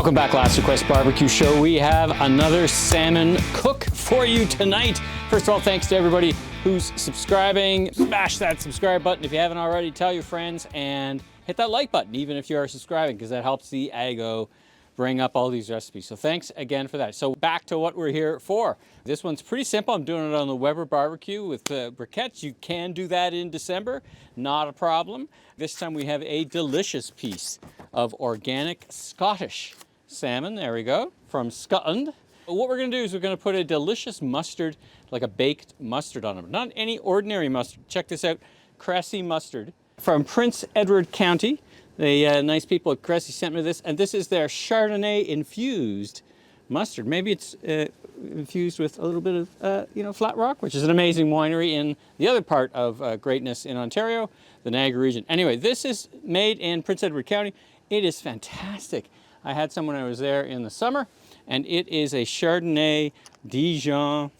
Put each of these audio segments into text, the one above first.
Welcome back, Last Request Barbecue Show. We have another salmon cook for you tonight. First of all, thanks to everybody who's subscribing. Smash that subscribe button if you haven't already. Tell your friends and hit that like button, even if you are subscribing, because that helps the algo bring up all these recipes. So thanks again for that. So back to what we're here for. This one's pretty simple. I'm doing it on the Weber barbecue with briquettes. You can do that in December, not a problem. This time we have a delicious piece of organic Scottish salmon, there we go, from Scotland. What we're gonna do is we're gonna put a delicious mustard, like a baked mustard on it. Not any ordinary mustard. Check this out, Cressy mustard from Prince Edward County. The nice people at Cressy sent me this, and this is their Chardonnay infused mustard. Maybe it's infused with a little bit of, Flat Rock, which is an amazing winery in the other part of greatness in Ontario, the Niagara region. Anyway, this is made in Prince Edward County. It is fantastic. I had some when I was there in the summer, and it is a Chardonnay Dijon.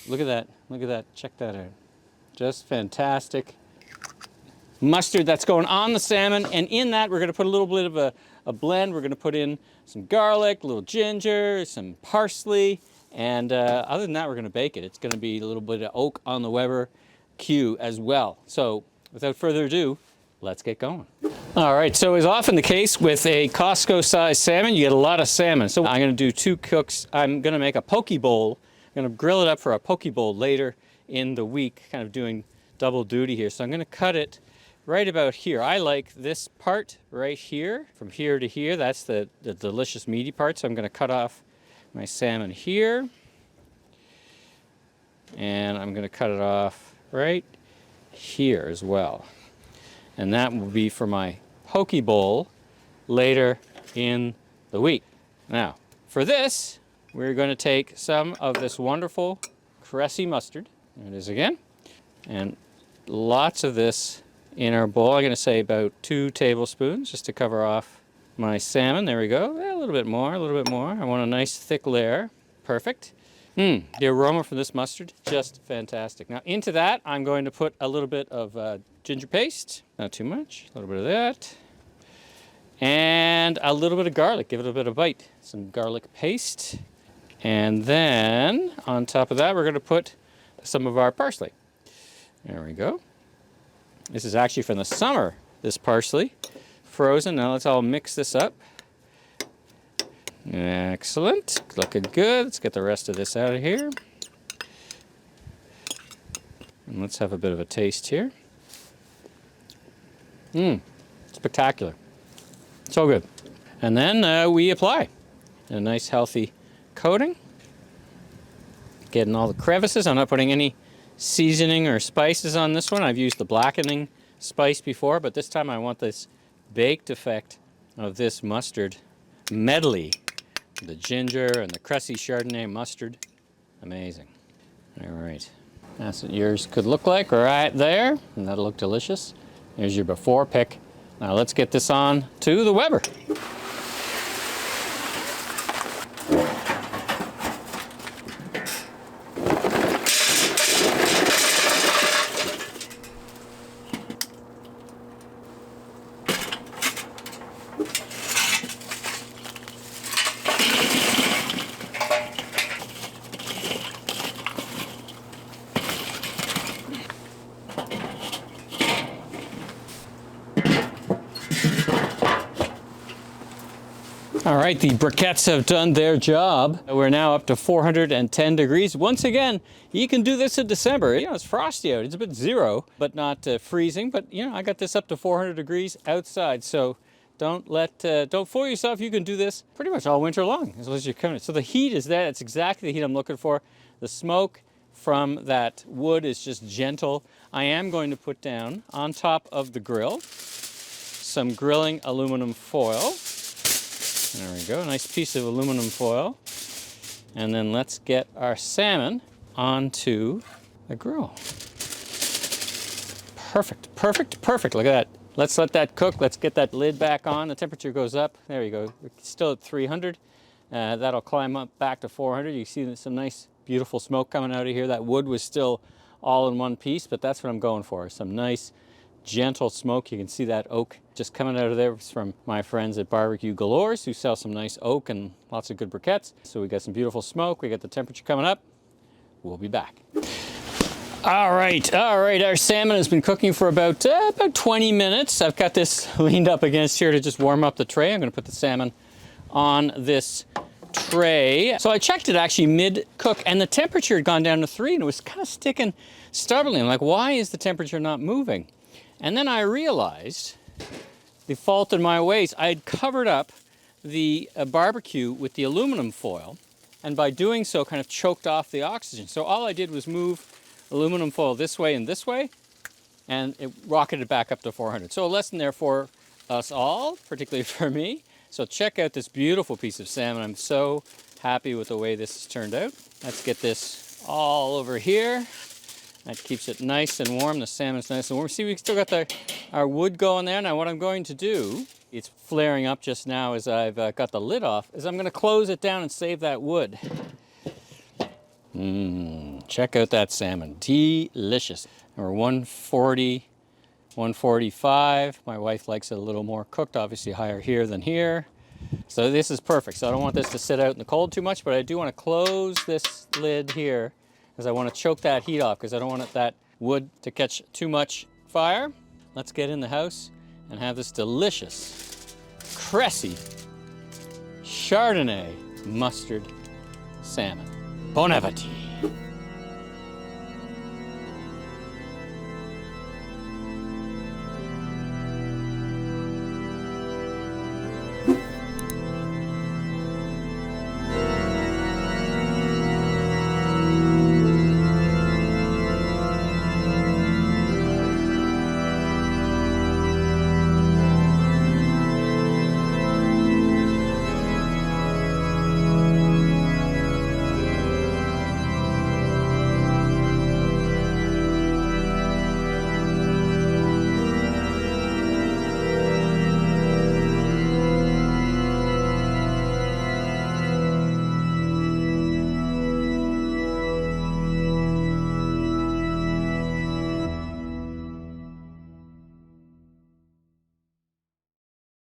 Look at that, check that out. Just fantastic mustard that's going on the salmon, and in that we're gonna put a little bit of a blend. We're gonna put in some garlic, a little ginger, some parsley, and other than that, we're gonna bake it. It's gonna be a little bit of oak on the Weber Q as well. So without further ado, let's get going. All right, so as often the case with a Costco-sized salmon, you get a lot of salmon. So I'm gonna do two cooks. I'm gonna make a poke bowl. I'm gonna grill it up for a poke bowl later in the week, kind of doing double duty here. So I'm gonna cut it right about here. I like this part right here, from here to here. That's the delicious meaty part. So I'm gonna cut off my salmon here. And I'm gonna cut it off right here as well. And that will be for my poke bowl later in the week. Now, for this, we're going to take some of this wonderful Cressy mustard. There it is again. And lots of this in our bowl. I'm going to say about 2 tablespoons just to cover off my salmon. There we go. A little bit more, a little bit more. I want a nice thick layer. Perfect. The aroma from this mustard, just fantastic. Now into that, I'm going to put a little bit of ginger paste, not too much, a little bit of that, and a little bit of garlic, give it a bit of bite. Some garlic paste, and then on top of that, we're gonna put some of our parsley. There we go. This is actually from the summer, this parsley, frozen. Now let's all mix this up. Excellent, looking good. Let's get the rest of this out of here. And let's have a bit of a taste here. Spectacular. So good. And then we apply a nice healthy coating. Getting all the crevices. I'm not putting any seasoning or spices on this one. I've used the blackening spice before, but this time I want this baked effect of this mustard medley. The ginger and the Cressy Chardonnay mustard. Amazing. All right. That's what yours could look like right there. And that'll look delicious. There's your before pick. Now let's get this on to the Weber. All right, the briquettes have done their job. We're now up to 410 degrees. Once again, you can do this in December. It's frosty out. It's a bit zero, but not freezing. But I got this up to 400 degrees outside. So don't fool yourself. You can do this pretty much all winter long as long as you're coming. So the heat is there. That's exactly the heat I'm looking for. The smoke from that wood is just gentle. I am going to put down on top of the grill some grilling aluminum foil. There we go, a nice piece of aluminum foil. And then let's get our salmon onto the grill. Perfect, perfect, perfect. Look at that. Let's let that cook. Let's get that lid back on. The temperature goes up. There you go. We're still at 300. That'll climb up back to 400. You see some nice, beautiful smoke coming out of here. That wood was still all in one piece, but that's what I'm going for. Some nice gentle smoke. You can see that oak just coming out of there. It's from my friends at BBQ Galores, who sell some nice oak and lots of good briquettes. So we got some beautiful smoke. We got the temperature coming up. We'll be back. All right. Our salmon has been cooking for about 20 minutes. I've got this leaned up against here to just warm up the tray. I'm going to put the salmon on this tray. So I checked it actually mid-cook, and the temperature had gone down to 3, and it was kind of sticking stubbornly. I'm like, why is the temperature not moving? And then I realized the fault in my ways. I had covered up the barbecue with the aluminum foil, and by doing so kind of choked off the oxygen. So all I did was move aluminum foil this way, and it rocketed back up to 400. So a lesson there for us all, particularly for me. So check out this beautiful piece of salmon. I'm so happy with the way this has turned out. Let's get this all over here. That keeps it nice and warm. The salmon's nice and warm. See, we still got our wood going there. Now what I'm going to do, it's flaring up just now as I've got the lid off, is I'm going to close it down and save that wood. Check out that salmon. Delicious. Number 140, 145. My wife likes it a little more cooked, obviously higher here than here. So this is perfect. So I don't want this to sit out in the cold too much, but I do want to close this lid here because I want to choke that heat off because I don't want that wood to catch too much fire. Let's get in the house and have this delicious Cressy Chardonnay mustard salmon. Bon appetit.